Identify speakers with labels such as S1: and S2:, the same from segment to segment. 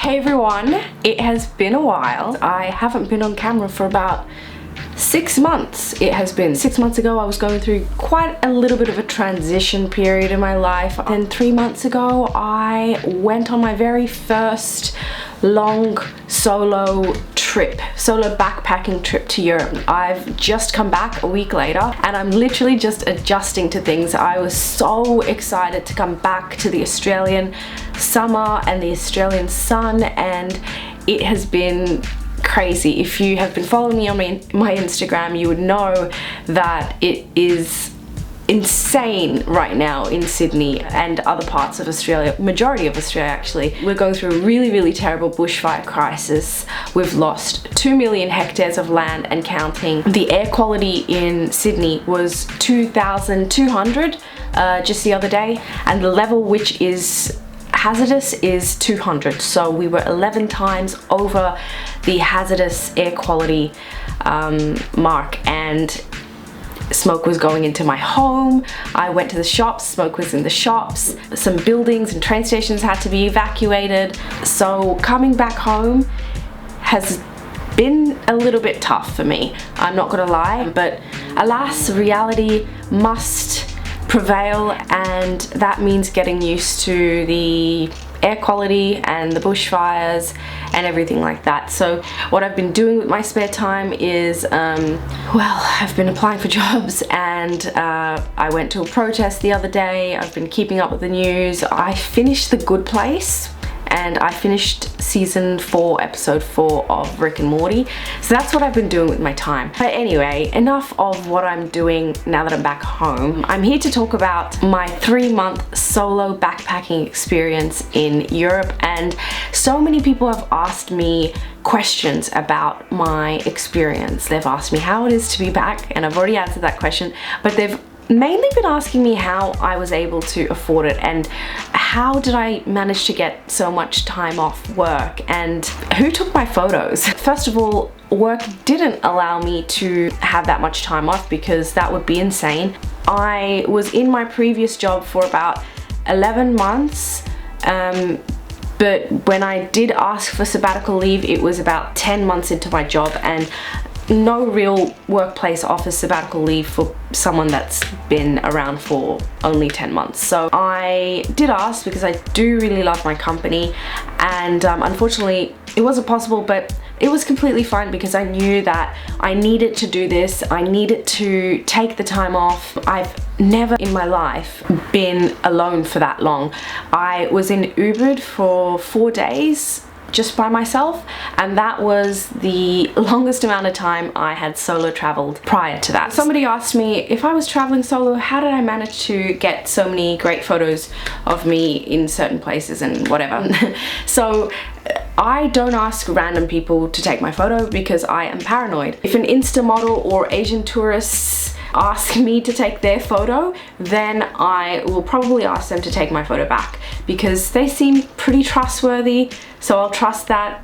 S1: Hey everyone, it has been a while. I haven't been on camera for about 6 months. It has been 6 months ago. I was going through quite a little bit of a transition period in my life. Then 3 months ago, I went on my very first long solo backpacking trip to Europe. I've just come back a week later and I'm literally just adjusting to things. I was so excited to come back to the Australian summer and the Australian sun, and it has been crazy. If you have been following me on my Instagram, you would know that it is insane right now in Sydney and other parts of Australia, majority of Australia actually. We're going through a really terrible bushfire crisis. We've lost 2 million hectares of land and counting. The air quality in Sydney was 2,200 just the other day, and the level which is hazardous is 200. So we were 11 times over the hazardous air quality mark, and smoke was going into my home. I went to the shops, smoke was in the shops. Some buildings and train stations had to be evacuated. So coming back home has been a little bit tough for me, I'm not gonna lie, but alas, reality must prevail, and that means getting used to the air quality and the bushfires and everything like that. So what I've been doing with my spare time is, well, I've been applying for jobs, and I went to a protest the other day. I've been keeping up with the news. I finished The Good Place, and I finished season 4, episode 4 of Rick and Morty. So that's what I've been doing with my time. But anyway, enough of what I'm doing now that I'm back home. I'm here to talk about my 3-month solo backpacking experience in Europe, and so many people have asked me questions about my experience. They've asked me how it is to be back, and I've already answered that question, but they've mainly been asking me how I was able to afford it, and how did I manage to get so much time off work, and who took my photos. First of all, work didn't allow me to have that much time off because that would be insane. I was in my previous job for about 11 months, but when I did ask for sabbatical leave, it was about 10 months into my job, and no real workplace offers sabbatical leave for someone that's been around for only 10 months. So I did ask because I do really love my company, and unfortunately it wasn't possible, but it was completely fine because I knew that I needed to do this. I needed to take the time off. I've never in my life been alone for that long. I was in Ubud for 4 days just by myself, and that was the longest amount of time I had solo traveled prior to that. Somebody asked me if I was traveling solo, how did I manage to get so many great photos of me in certain places and whatever. So I don't ask random people to take my photo because I am paranoid. If an Insta model or Asian tourists ask me to take their photo, then I will probably ask them to take my photo back because they seem pretty trustworthy, so I'll trust that.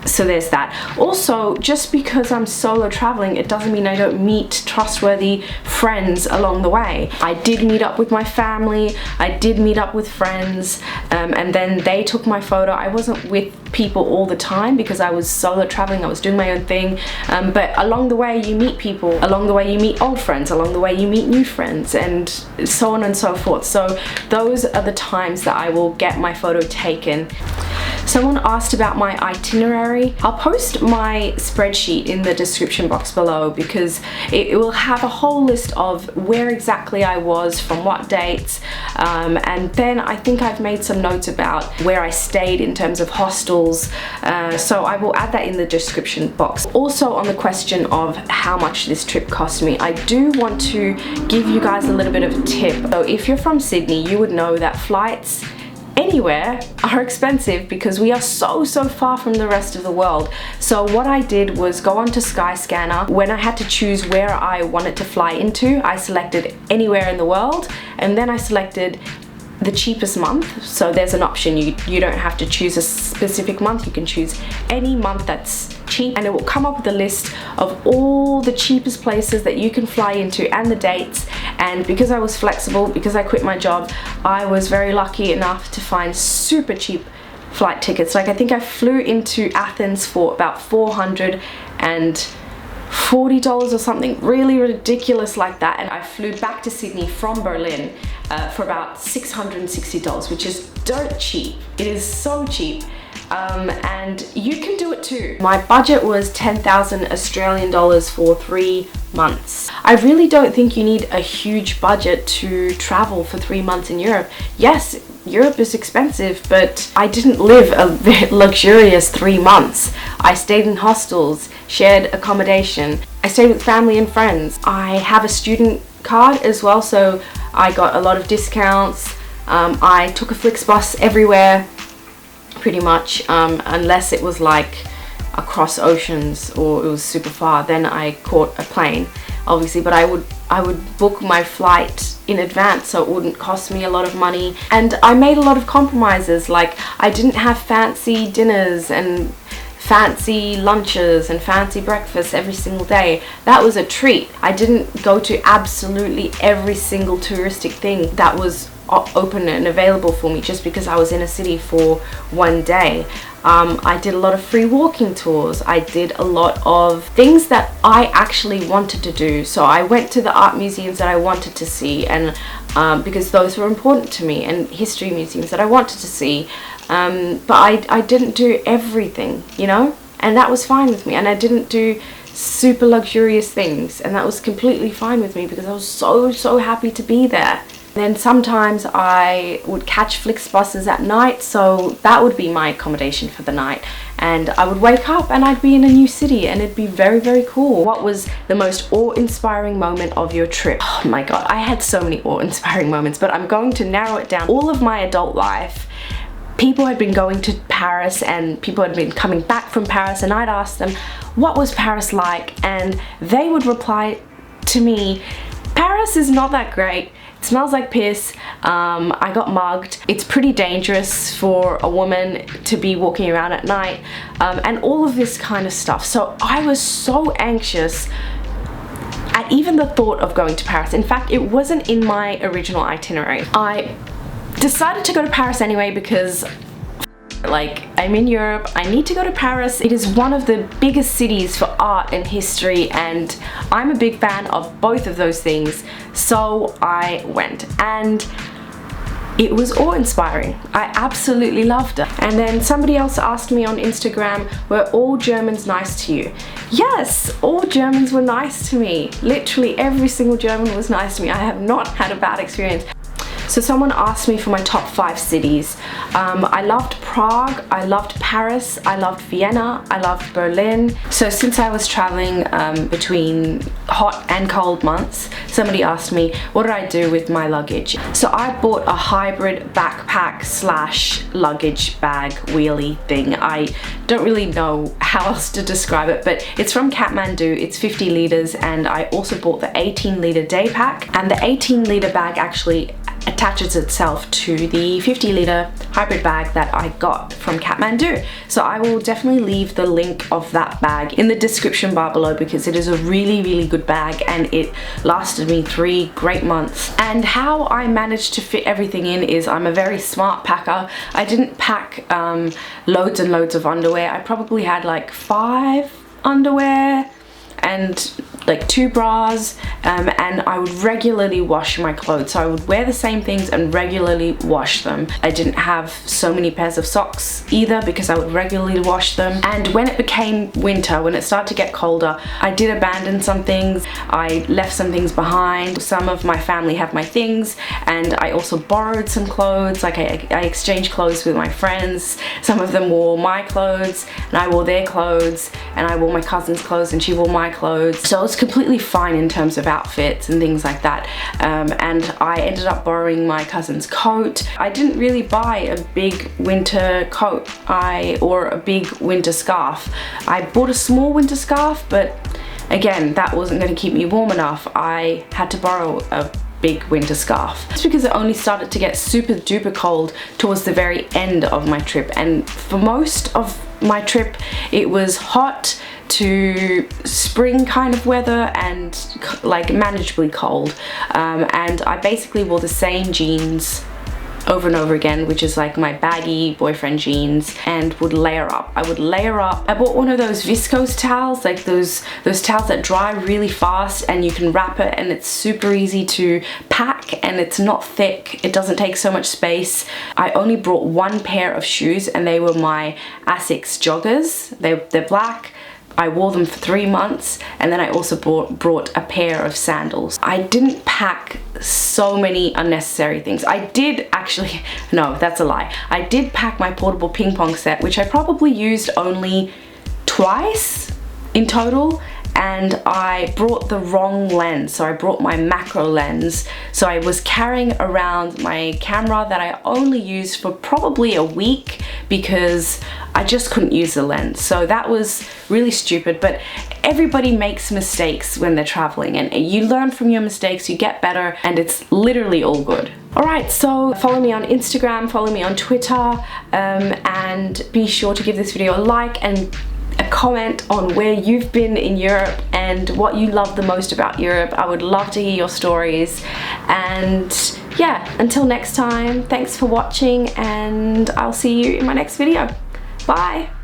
S1: So there's that. Also, just because I'm solo traveling, it doesn't mean I don't meet trustworthy friends along the way. I did meet up with my family, I did meet up with friends, and then they took my photo. I wasn't with people all the time because I was solo traveling, I was doing my own thing, but along the way you meet people, along the way you meet old friends, along the way you meet new friends, and so on and so forth. So those are the times that I will get my photo taken. Someone asked about my itinerary. I'll post my spreadsheet in the description box below because it will have a whole list of where exactly I was, from what dates, and then I think I've made some notes about where I stayed in terms of hostels, so I will add that in the description box. Also, on the question of how much this trip cost me, I do want to give you guys a little bit of a tip. So if you're from Sydney, you would know that flights anywhere are expensive because we are so far from the rest of the world. So what I did was go onto Skyscanner. When I had to choose where I wanted to fly into, I selected anywhere in the world, and then I selected the cheapest month. So there's an option, you don't have to choose a specific month, you can choose any month that's cheap, and it will come up with a list of all the cheapest places that you can fly into and the dates. And because I was flexible, because I quit my job, I was very lucky enough to find super cheap flight tickets. Like I think I flew into Athens for about $440 or something really ridiculous like that, and I flew back to Sydney from Berlin for about $660, which is dirt cheap. It is so cheap. And you can do it too. My budget was 10,000 Australian dollars for 3 months. I really don't think you need a huge budget to travel for 3 months in Europe. Yes, Europe is expensive, but I didn't live a very luxurious 3 months. I stayed in hostels, shared accommodation. I stayed with family and friends. I have a student card as well, so I got a lot of discounts. I took a Flixbus everywhere, pretty much, unless it was like across oceans or it was super far, then I caught a plane, obviously. But I would book my flight in advance so it wouldn't cost me a lot of money. And I made a lot of compromises, like I didn't have fancy dinners and fancy lunches and fancy breakfasts every single day. That was a treat. I didn't go to absolutely every single touristic thing that was open and available for me just because I was in a city for 1 day. I did a lot of free walking tours. I did a lot of things that I actually wanted to do. So I went to the art museums that I wanted to see, and because those were important to me, and history museums that I wanted to see. But I didn't do everything, you know, and that was fine with me. And I didn't do super luxurious things, and that was completely fine with me because I was so happy to be there. Then sometimes I would catch Flixbuses at night, so that would be my accommodation for the night. And I would wake up and I'd be in a new city, and it'd be very cool. What was the most awe-inspiring moment of your trip? Oh my god, I had so many awe-inspiring moments, but I'm going to narrow it down. All of my adult life, people had been going to Paris and people had been coming back from Paris, and I'd ask them, what was Paris like? And they would reply to me, Paris is not that great. It smells like piss. I got mugged. It's pretty dangerous for a woman to be walking around at night, and all of this kind of stuff. So I was so anxious at even the thought of going to Paris. In fact, it wasn't in my original itinerary. I decided to go to Paris anyway because like, I'm in Europe, I need to go to Paris. It is one of the biggest cities for art and history, and I'm a big fan of both of those things. So I went, and it was awe-inspiring. I absolutely loved it. And then somebody else asked me on Instagram, were all Germans nice to you? Yes, all Germans were nice to me. Literally every single German was nice to me. I have not had a bad experience. So someone asked me for my top 5 cities. I loved Prague, I loved Paris, I loved Vienna, I loved Berlin. So since I was traveling between hot and cold months, somebody asked me, what did I do with my luggage? So I bought a hybrid backpack / luggage bag wheelie thing. I don't really know how else to describe it, but it's from Kathmandu, it's 50 liters, and I also bought the 18-liter day pack, and the 18-liter bag actually attaches itself to the 50-liter hybrid bag that I got from Kathmandu. So I will definitely leave the link of that bag in the description bar below because it is a really good bag, and it lasted me 3 great months. And how I managed to fit everything in is I'm a very smart packer. I didn't pack loads and loads of underwear. I probably had like 5 underwear and like 2 bras, and I would regularly wash my clothes. So I would wear the same things and regularly wash them. I didn't have so many pairs of socks either because I would regularly wash them. And when it became winter, when it started to get colder, I did abandon some things. I left some things behind. Some of my family have my things, and I also borrowed some clothes. Like I exchanged clothes with my friends. Some of them wore my clothes and I wore their clothes, and I wore my cousin's clothes and she wore my clothes. So it's completely fine in terms of outfits and things like that. And I ended up borrowing my cousin's coat. I didn't really buy a big winter coat or a big winter scarf. I bought a small winter scarf, but again, that wasn't going to keep me warm enough. I had to borrow a big winter scarf. It's because it only started to get super duper cold towards the very end of my trip, and for most of my trip it was hot to spring kind of weather and like manageably cold, and I basically wore the same jeans over and over again, which is like my baggy boyfriend jeans, and would layer up. I would layer up. I bought one of those viscose towels, like those towels that dry really fast and you can wrap it, and it's super easy to pack and it's not thick. It doesn't take so much space. I only brought one pair of shoes and they were my Asics joggers. They're black. I wore them for 3 months, and then I also brought a pair of sandals. I didn't pack so many unnecessary things. I did actually, no, that's a lie. I did pack my portable ping pong set, which I probably used only twice in total, and I brought the wrong lens. So I brought my macro lens. So I was carrying around my camera that I only used for probably a week because I just couldn't use the lens. So that was really stupid, but everybody makes mistakes when they're traveling, and you learn from your mistakes, you get better, and it's literally all good. Alright, so follow me on Instagram, follow me on Twitter, and be sure to give this video a like and a comment on where you've been in Europe and what you love the most about Europe. I would love to hear your stories. And yeah, until next time, thanks for watching, and I'll see you in my next video. Bye!